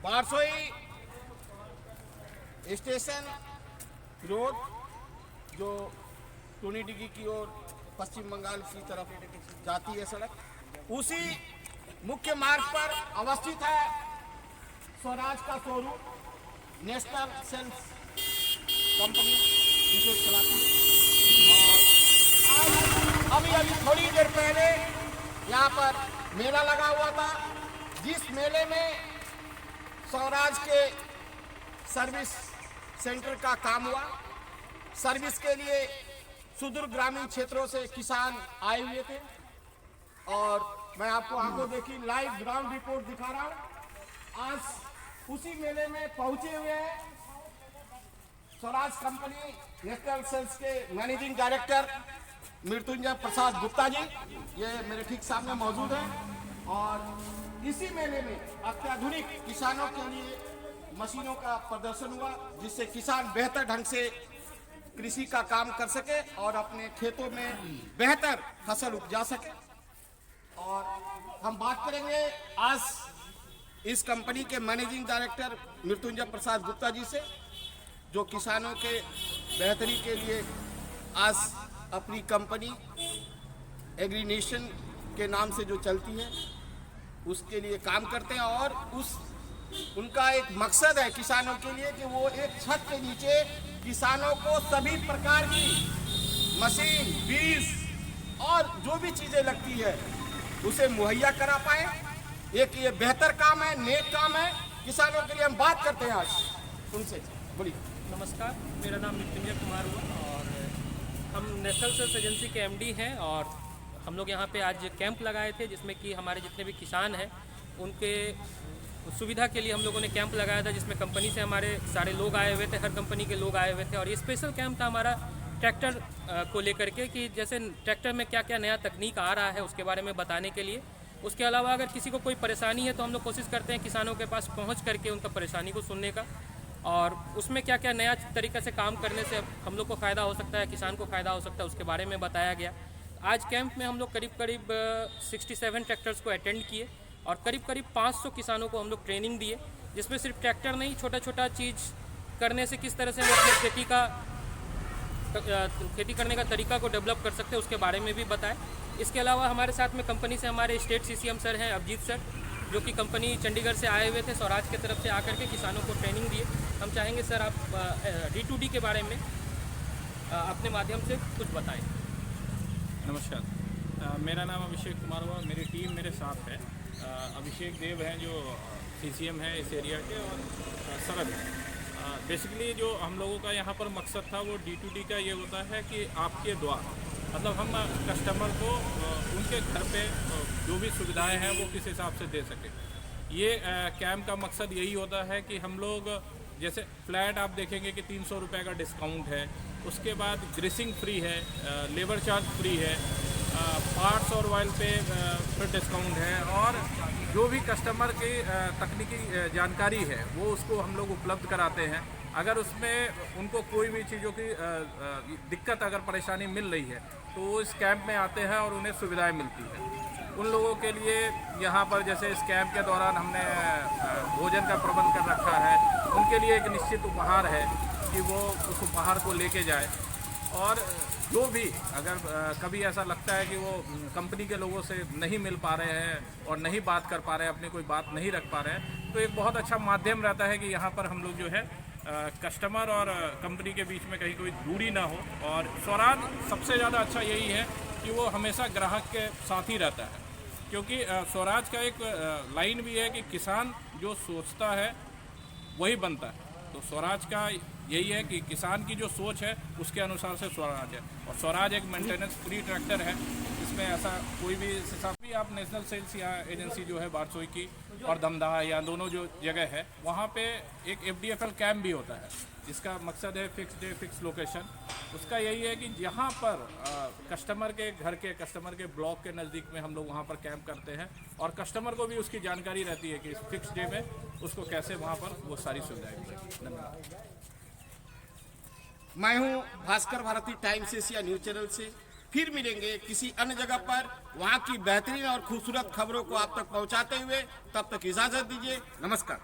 Barsoi station road जो टूनीडिगी की ओर पश्चिम बंगाल की तरफ जाती है सड़क, उसी मुख्य मार्ग पर अवस्थित है स्वराज का शोरूम, नेशनल सेल्स कंपनी जिसे चलाती है। और अभी थोड़ी देर पहले यहाँ पर मेला लगा हुआ था, जिस मेले में स्वराज के सर्विस सेंटर का काम हुआ। सर्विस के लिए सुदूर ग्रामीण क्षेत्रों से किसान आए हुए थे और मैं आपको आंखों देखी लाइव ग्राउंड रिपोर्ट दिखा रहा हूँ। आज उसी मेले में पहुंचे हुए हैं स्वराज कंपनी नेशनल सेल्स के मैनेजिंग डायरेक्टर मृत्युंजय प्रसाद गुप्ता जी, ये मेरे ठीक सामने मौजूद है। और इसी मेले में अत्याधुनिक किसानों के लिए मशीनों का प्रदर्शन हुआ, जिससे किसान बेहतर ढंग से कृषि का काम कर सके और अपने खेतों में बेहतर फसल उपजा सके। और हम बात करेंगे आज इस कंपनी के मैनेजिंग डायरेक्टर मृत्युंजय प्रसाद गुप्ता जी से, जो किसानों के बेहतरी के लिए आज अपनी कंपनी एग्रीनेशन के नाम से जो चलती है उसके लिए काम करते हैं। और उनका एक मकसद है किसानों के लिए कि वो एक छत के नीचे किसानों को सभी प्रकार की मशीन, बीज और जो भी चीज़ें लगती है उसे मुहैया करा पाए। एक ये बेहतर काम है, नेक काम है किसानों के लिए। हम बात करते हैं आज उनसे। बोलिए। नमस्कार, मेरा नाम मृत्युंजय कुमार हुआ और हम नेशनल सेल्स एजेंसी के एमडी हैं। और हम लोग यहाँ पे आज कैंप लगाए थे, जिसमें कि हमारे जितने भी किसान हैं उनके सुविधा के लिए हम लोगों ने कैंप लगाया था, जिसमें कंपनी से हमारे सारे लोग आए हुए थे, हर कंपनी के लोग आए हुए थे। और ये स्पेशल कैंप था हमारा ट्रैक्टर को लेकर के, कि जैसे ट्रैक्टर में क्या क्या नया तकनीक आ रहा है उसके बारे में बताने के लिए। उसके अलावा अगर किसी को कोई परेशानी है तो हम लोग कोशिश करते हैं किसानों के पास पहुँच करके उनका परेशानी को सुनने का, और उसमें क्या क्या नया तरीक़े से काम करने से हम लोग को फ़ायदा हो सकता है, किसान को फ़ायदा हो सकता है, उसके बारे में बताया गया। आज कैंप में हम लोग करीब 67 ट्रैक्टर्स को अटेंड किए और करीब 500 किसानों को हम लोग ट्रेनिंग दिए, जिसमें सिर्फ ट्रैक्टर नहीं, छोटा छोटा चीज़ करने से किस तरह से हम अपने खेती करने का तरीका को डेवलप कर सकते हैं उसके बारे में भी बताएं। इसके अलावा हमारे साथ में कंपनी से हमारे स्टेट सीसीएम सर हैं अभिजीत सर, जो कि कंपनी चंडीगढ़ से आए हुए थे, स्वराज की तरफ से आकर के किसानों को ट्रेनिंग दिए। हम चाहेंगे सर आप D2D के बारे में अपने माध्यम से कुछ बताएं। नमस्कार, मेरा नाम अभिषेक कुमार हुआ, मेरी टीम मेरे साथ है। अभिषेक देव हैं जो सीसीएम है इस एरिया के, और सरद है। बेसिकली जो हम लोगों का यहाँ पर मकसद था वो D2D का ये होता है कि आपके द्वारा मतलब हम कस्टमर को उनके घर पे जो भी सुविधाएं हैं वो किस हिसाब से दे सकें। ये कैंप का मकसद यही होता है कि हम लोग जैसे फ्लैट आप देखेंगे कि 300 रुपये का डिस्काउंट है, उसके बाद ग्रीसिंग फ्री है, लेबर चार्ज फ्री है, पार्ट्स और ऑयल पे फिर डिस्काउंट है, और जो भी कस्टमर की तकनीकी जानकारी है वो उसको हम लोग उपलब्ध कराते हैं। अगर उसमें उनको कोई भी चीज़ों की दिक्कत, अगर परेशानी मिल रही है तो वो इस कैंप में आते हैं और उन्हें सुविधाएं मिलती हैं। उन लोगों के लिए यहाँ पर जैसे इस कैंप के दौरान हमने भोजन का प्रबंध कर रखा है, उनके लिए एक निश्चित उपहार है कि वो उस उपहार को लेके जाए। और जो भी अगर कभी ऐसा लगता है कि वो कंपनी के लोगों से नहीं मिल पा रहे हैं और नहीं बात कर पा रहे हैं, अपनी कोई बात नहीं रख पा रहे हैं, तो एक बहुत अच्छा माध्यम रहता है कि यहाँ पर हम लोग जो है कस्टमर और कंपनी के बीच में कहीं कोई दूरी ना हो। और स्वराज सबसे ज़्यादा अच्छा यही है कि वो हमेशा ग्राहक के साथ ही रहता है, क्योंकि स्वराज का एक लाइन भी है कि किसान जो सोचता है वही बनता है। तो स्वराज का यही है कि किसान की जो सोच है उसके अनुसार से स्वराज है। और स्वराज एक मेंटेनेंस फ्री ट्रैक्टर है, इसमें ऐसा कोई भी हिसाब भी आप नेशनल सेल्स या एजेंसी जो है बारसोई की और दमदहा या दोनों जो जगह है वहाँ पे एक FDFL कैंप भी होता है, जिसका मकसद है फिक्स डे फिक्स लोकेशन। उसका यही है कि जहाँ पर कस्टमर के घर के, कस्टमर के ब्लॉक के नज़दीक में हम लोग वहाँ पर कैंप करते हैं, और कस्टमर को भी उसकी जानकारी रहती है कि इस फिक्स डे में उसको कैसे वहाँ पर वो सारी सुविधाएं मिलेंगी। धन्यवाद। मैं हूँ Bhaskar Bharti Times Asia News channel से फिर मिलेंगे किसी अन्य जगह पर वहाँ की बेहतरीन और खूबसूरत खबरों को आप तक पहुँचाते हुए। तब तक इजाज़त दीजिए। नमस्कार।